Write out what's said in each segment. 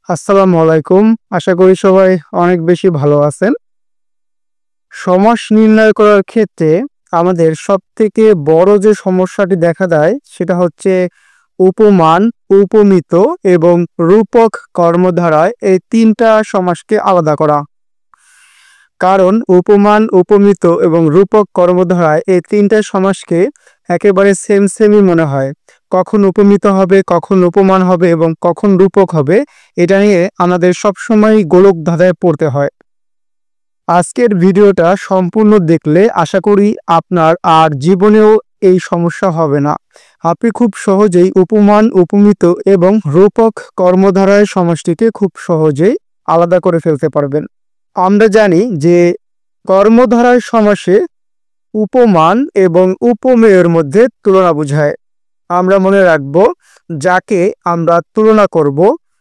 আসসালামু আলাইকুম। আশা করি সবাই অনেক বেশি ভালো আছেন। সমাস নির্ণয় করার ক্ষেত্রে আমাদের সবথেকে বড় যে সমস্যাটি দেখা দেয় সেটা হচ্ছে উপমান, উপমিত এবং রূপক কর্মধারায় এই ৩টা সমাসকে আলাদা করা। কারণ উপমান, উপমিত এবং রূপক কর্মধারায় এই ৩টা সমাসকে একেবারে সেমই মনে হয়। কখন উপমিত হবে, কখন উপমান হবে এবং কখন রূপক হবে, এটা নিয়ে আমাদের সবসময় গোলকধাঁধায় পড়তে হয়। আজকের ভিডিওটা সম্পূর্ণ দেখলে আশা করি আপনার আর জীবনেও এই সমস্যা হবে না। আপনি খুব সহজেই উপমান, উপমিত এবং রূপক কর্মধারায় সমাসটিকে খুব সহজেই আলাদা করে ফেলতে পারবেন। আমরা জানি যে কর্মধারায় সমাসে উপমান এবং উপমেয়ের মধ্যে তুলনা বোঝায়। আমরা মনে রাখব যাকে আমরা তুলনা করব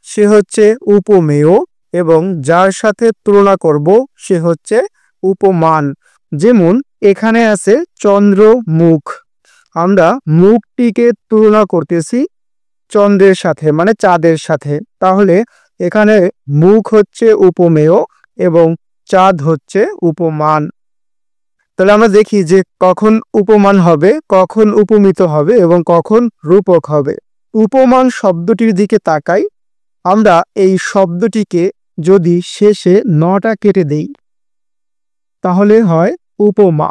সে হচ্ছে উপমেয় এবং যার সাথে তুলনা করব সে হচ্ছে উপমান। যেমন এখানে আছে চন্দ্র মুখ, আমরা মুখটিকে তুলনা করতেছি চন্দ্রের সাথে, মানে চাঁদের সাথে। তাহলে এখানে মুখ হচ্ছে উপমেয় এবং চাঁদ হচ্ছে উপমান। তাহলে আমরা দেখি যে কখন উপমান হবে, কখন উপমিত হবে এবং কখন রূপক হবে। উপমান শব্দটির দিকে তাকাই। আমরা এই শব্দটিকে যদি শেষে নটা কেটে দেই তাহলে হয় উপমা।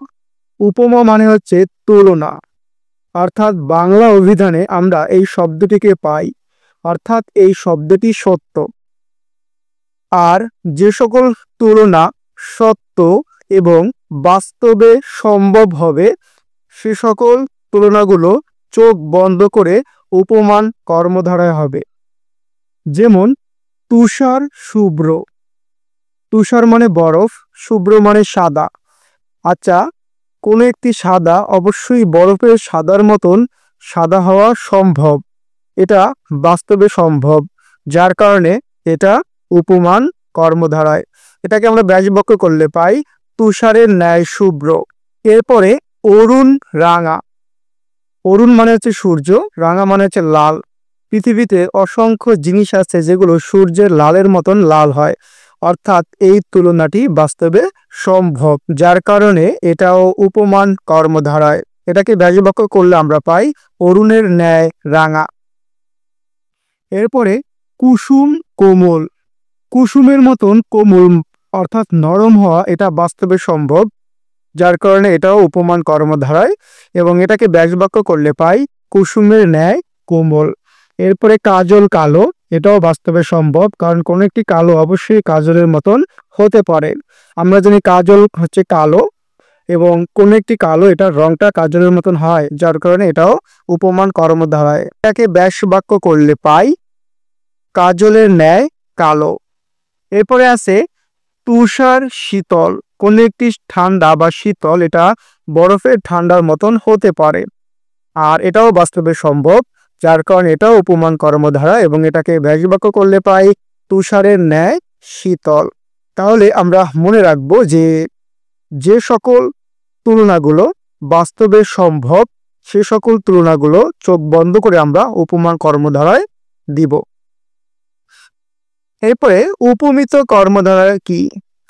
উপমা মানে হচ্ছে তুলনা, অর্থাৎ বাংলা অভিধানে আমরা এই শব্দটিকে পাই, অর্থাৎ এই শব্দটি সত্য। আর যে সকল তুলনা সত্য এবং বাস্তবে সম্ভব হবে সে সকল তুলনাগুলো চোখ বন্ধ করে উপমান কর্মধারায় হবে। যেমন তুষার শুভ্র, তুষার মানে বরফ, শুভ্র মানে সাদা। আচ্ছা, কোনো একটি সাদা অবশ্যই বরফের সাদার মতন সাদা হওয়া সম্ভব, এটা বাস্তবে সম্ভব, যার কারণে এটা উপমান কর্মধারায়। এটাকে আমরা ব্যাসবাক্য করলে পাই তুষারের ন্যায় শুভ্র। এরপরে অরুণ রাঙা, অরুণ মানে হচ্ছে সূর্য, রাঙা মানে হচ্ছে লাল। পৃথিবীতে অসংখ্য জিনিস আছে যেগুলো সূর্যের লালের মতন লাল হয়, অর্থাৎ এই তুলনাটি বাস্তবে সম্ভব, যার কারণে এটাও উপমান কর্মধারায়। এটাকে ব্যাসবাক্য করলে আমরা পাই অরুণের ন্যায় রাঙা। এরপরে কুসুম কোমল, কুসুমের মতন কোমল অর্থাৎ নরম হওয়া এটা বাস্তবে সম্ভব, যার কারণে এটাও উপমান কর্মধারায় এবং এটাকে ব্যাসবাক্য করলে পাই কুসুমের ন্যায় কোমল। এরপরে কাজল কালো, এটাও বাস্তবে সম্ভব, কারণ কোন একটি কালো অবশ্যই কাজলের মতন হতে পারে। আমরা জানি কাজল হচ্ছে কালো এবং কোন একটি কালো এটার রংটা কাজলের মতন হয়, যার কারণে এটাও উপমান কর্মধারায়। এটাকে ব্যাসবাক্য করলে পাই কাজলের ন্যায় কালো। এরপরে আছে তুষার শীতল, কোন একটি ঠান্ডা বা শীতল এটা বরফের ঠান্ডার মতন হতে পারে, আর এটাও বাস্তবে সম্ভব, যার কারণে এটাও উপমান কর্মধারা এবং এটাকে ব্যাসবাক্য করলে পাই তুষারের ন্যায় শীতল। তাহলে আমরা মনে রাখবো যে যে সকল তুলনাগুলো বাস্তবে সম্ভব সে সকল তুলনাগুলো চোখ বন্ধ করে আমরা উপমান কর্মধারায় দিব। এরপরে উপমিত কর্মধারা কি?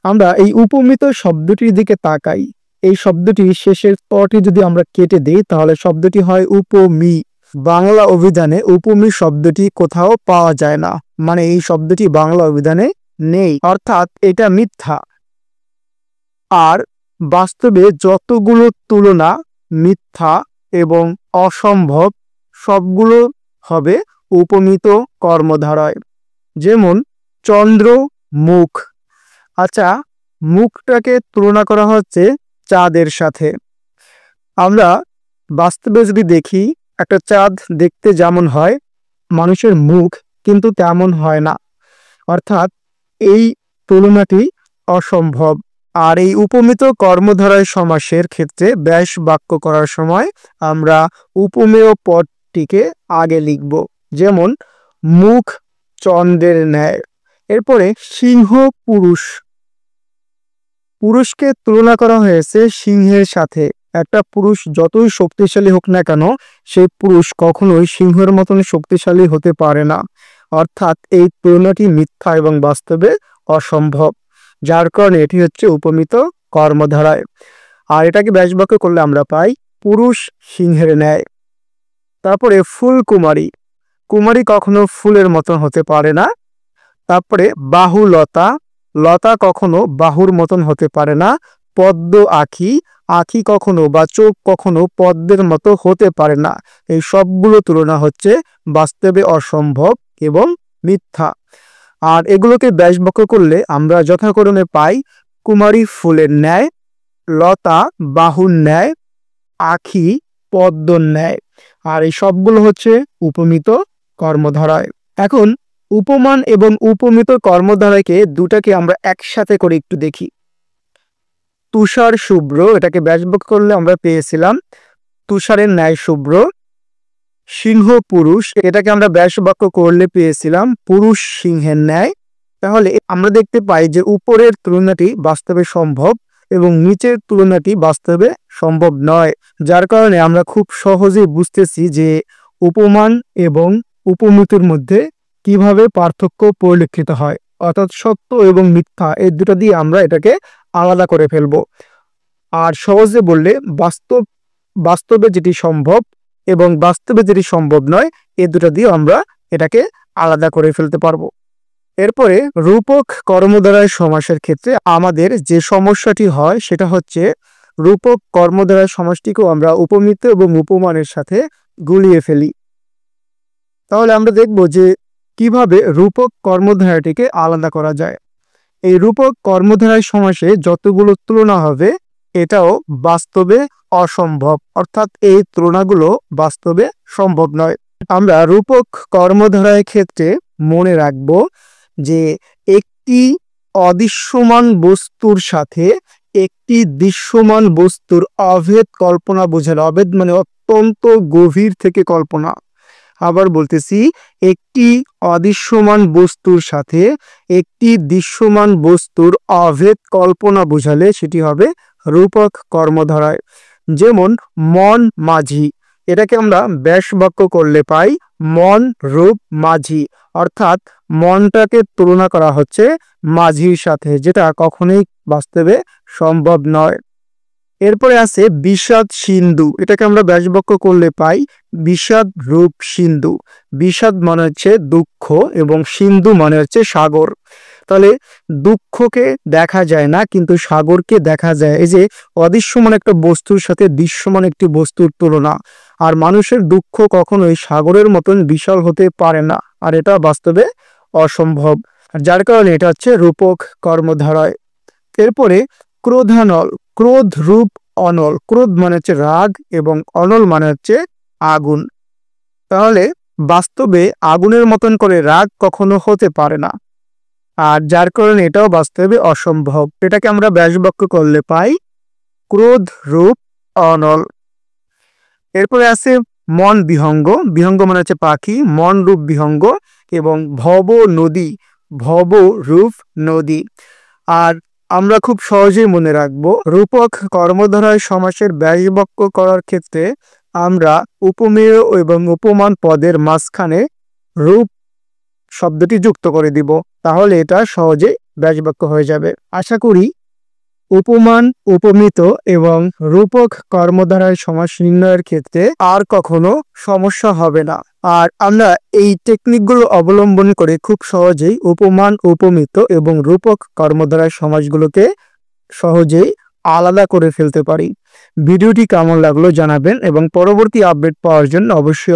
আমরা এই উপমিত শব্দটির দিকে তাকাই। এই শব্দটি শেষের তটি যদি আমরা কেটে দিই তাহলে শব্দটি হয় উপমি। বাংলা অভিধানে উপমি শব্দটি কোথাও পাওয়া যায় না, মানে এই শব্দটি বাংলা অভিধানে নেই, অর্থাৎ এটা মিথ্যা। আর বাস্তবে যতগুলো তুলনা মিথ্যা এবং অসম্ভব সবগুলো হবে উপমিত কর্মধারায়। যেমন চন্দ্র মুখ, আচ্ছা মুখটাকে তুলনা করা হচ্ছে চাঁদের সাথে। আমরা বাস্তবে যদি দেখি একটা চাঁদ দেখতে যেমন হয় মানুষের মুখ কিন্তু তেমন হয় না, অর্থাৎ এই তুলনাটি অসম্ভব। আর এই উপমিত কর্মধারায় সমাসের ক্ষেত্রে ব্যাস বাক্য করার সময় আমরা উপমেয় পদটিকে আগে লিখব। যেমন মুখ চন্দ্রের ন্যায়। এরপরে সিংহ পুরুষ, পুরুষকে তুলনা করা হয়েছে সিংহের সাথে। একটা পুরুষ যতই শক্তিশালী হোক না কেন সেই পুরুষ কখনোই সিংহের মতন শক্তিশালী হতে পারে না, অর্থাৎ এই তুলনাটি মিথ্যা এবং বাস্তবে অসম্ভব, যার কারণে এটি হচ্ছে উপমিত কর্মধারায়। আর এটাকে ব্যাসবাক্য করলে আমরা পাই পুরুষ সিংহের ন্যায়। তারপরে ফুলকুমারী, কুমারী কখনো ফুলের মতন হতে পারে না। তারপরে বাহুলতা, লতা কখনো বাহুর মতন হতে পারে না। পদ্ম আঁখি, আঁখি কখনো বা চোখ কখনো পদ্মের মতো হতে পারে না। এই সবগুলো তুলনা হচ্ছে বাস্তবে অসম্ভব এবং মিথ্যা। আর এগুলোকে ব্যাসবাক্য করলে আমরা যথাক্রমে পাই কুমারী ফুলের ন্যায়, লতা বাহুর ন্যায়, আঁখি পদ্মর ন্যায়। আর এই সবগুলো হচ্ছে উপমিত কর্মধারায়। এখন উপমান এবং উপমিত কর্মধারায়কে দুটাকে আমরা একসাথে করে একটু দেখি। তুষার শুভ্র, এটাকে ব্যাসবাক্য করলে আমরা পেয়েছিলাম তুষারের ন্যায় শুভ্র। সিংহ পুরুষ, এটাকে আমরা ব্যাসবাক্য করলে পেয়েছিলাম পুরুষ সিংহের ন্যায়। তাহলে আমরা দেখতে পাই যে উপরের তুলনাটি বাস্তবে সম্ভব এবং নিচের তুলনাটি বাস্তবে সম্ভব নয়, যার কারণে আমরা খুব সহজেই বুঝতেছি যে উপমান এবং উপমিতির মধ্যে কিভাবে পার্থক্য পরিলক্ষিত হয়। অর্থাৎ সত্য এবং মিথ্যা এই দুটো দিয়ে আমরা এটাকে আলাদা করে ফেলবো। আর সহজে বললে বাস্তবে যেটি সম্ভব এবং বাস্তবে যেটি সম্ভব নয়, এই দুটো দিয়ে আমরা এটাকে আলাদা করে ফেলতে পারবো। এরপরে রূপক কর্মধারয় সমাসের ক্ষেত্রে আমাদের যে সমস্যাটি হয় সেটা হচ্ছে রূপক কর্মধারয় সমাসটিকেও আমরা উপমিত এবং উপমানের সাথে গুলিয়ে ফেলি। তাহলে আমরা দেখব যে কিভাবে রূপক কর্মধারাটিকে আলাদা করা যায়। এই রূপক কর্মধারয় সমাসে যতগুলো তুলনা হবে এটাও বাস্তবে অসম্ভব, অর্থাৎ এই তুলনাগুলো বাস্তবে সম্ভব নয়। আমরা রূপক কর্মধারয়ের ক্ষেত্রে মনে রাখব যে একটি অদৃশ্যমান বস্তুর সাথে একটি দৃশ্যমান বস্তুর অভেদ কল্পনা বোঝালে, অভেদ মানে অত্যন্ত গভীর থেকে কল্পনা। আবার বলতেছি, একটি অদৃশ্যমান বস্তুর সাথে একটি দৃশ্যমান বস্তুর অভেদ কল্পনা বোঝালে সেটি হবে রূপক কর্মধারায়। যেমন মন মাঝি, এটাকে আমরা ব্যাসবাক্য করলে পাই মন রূপ মাঝি, অর্থাৎ মনটাকে তুলনা করা হচ্ছে মাঝির সাথে, যেটা কখনোই বাস্তবে সম্ভব নয়। এরপরে আছে বিষাদ সিন্ধু, এটাকে আমরা ব্যাসবাক্য করলে পাই বিষাদ রূপ সিন্ধু। বিষাদ মানে হচ্ছে দুঃখ এবং সিন্ধু মানে হচ্ছে সাগর। তাহলে দুঃখকে দেখা যায় না কিন্তু সাগরকে দেখা যায়। এই যে অদৃশ্যমান একটা বস্তুর সাথে দৃশ্যমান একটি বস্তুর তুলনা। আর মানুষের দুঃখ কখনোই সাগরের মতন বিশাল হতে পারে না, আর এটা বাস্তবে অসম্ভব, যার কারণে এটা হচ্ছে রূপক কর্মধারায়। এরপরে ক্রোধানল, ক্রোধ রূপ অনল। ক্রোধ মানে হচ্ছে রাগ এবং অনল মানে হচ্ছে আগুন। তাহলে বাস্তবে আগুনের মতন করে রাগ কখনো হতে পারে না, আর যার কারণে এটাও বাস্তবে অসম্ভব। এটাকে আমরা ব্যাসবাক্য করলে পাই ক্রোধ রূপ অনল। এরপরে আছে মন বিহঙ্গ, বিহঙ্গ মানে হচ্ছে পাখি, মন রূপ বিহঙ্গ এবং ভব নদী, ভব রূপ নদী। আর আমরা খুব সহজেই মনে রাখবো রূপক কর্মধারয় সমাসের ব্যাসবাক্য করার ক্ষেত্রে আমরা উপমেয় এবং উপমান পদের মাঝখানে রূপ শব্দটি যুক্ত করে দিব, তাহলে এটা সহজেই ব্যাসবাক্য হয়ে যাবে। আশা করি উপমান, উপমিত এবং রূপক কর্মধারয় সমাস নির্ণয়ের ক্ষেত্রে আর কখনো সমস্যা হবে না। আর আমরা এই টেকনিকগুলো অবলম্বন করে খুব সহজেই উপমান, উপমিত এবং রূপক কর্মধারয় সমাসগুলোকে সহজেই আলাদা করে ফেলতে পারি। ভিডিওটি কেমন লাগলো জানাবেন এবং পরবর্তী আপডেট পাওয়ার জন্য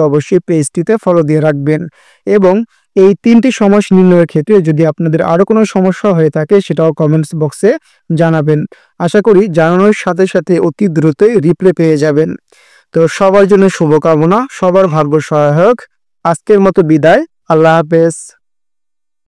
অবশ্যই পেজটিতে ফলো দিয়ে রাখবেন। এবং এই তিনটি সমাস নির্ণয়ের ক্ষেত্রে যদি আপনাদের আরো কোনো সমস্যা হয়ে থাকে সেটাও কমেন্টস বক্সে জানাবেন। আশা করি জানানোর সাথে সাথে অতি দ্রুতই রিপ্লাই পেয়ে যাবেন। তো সবার জন্য শুভকামনা, সবার ভাগ্য সহায়ক। আজকের মতো বিদায়, আল্লাহ হাফেজ।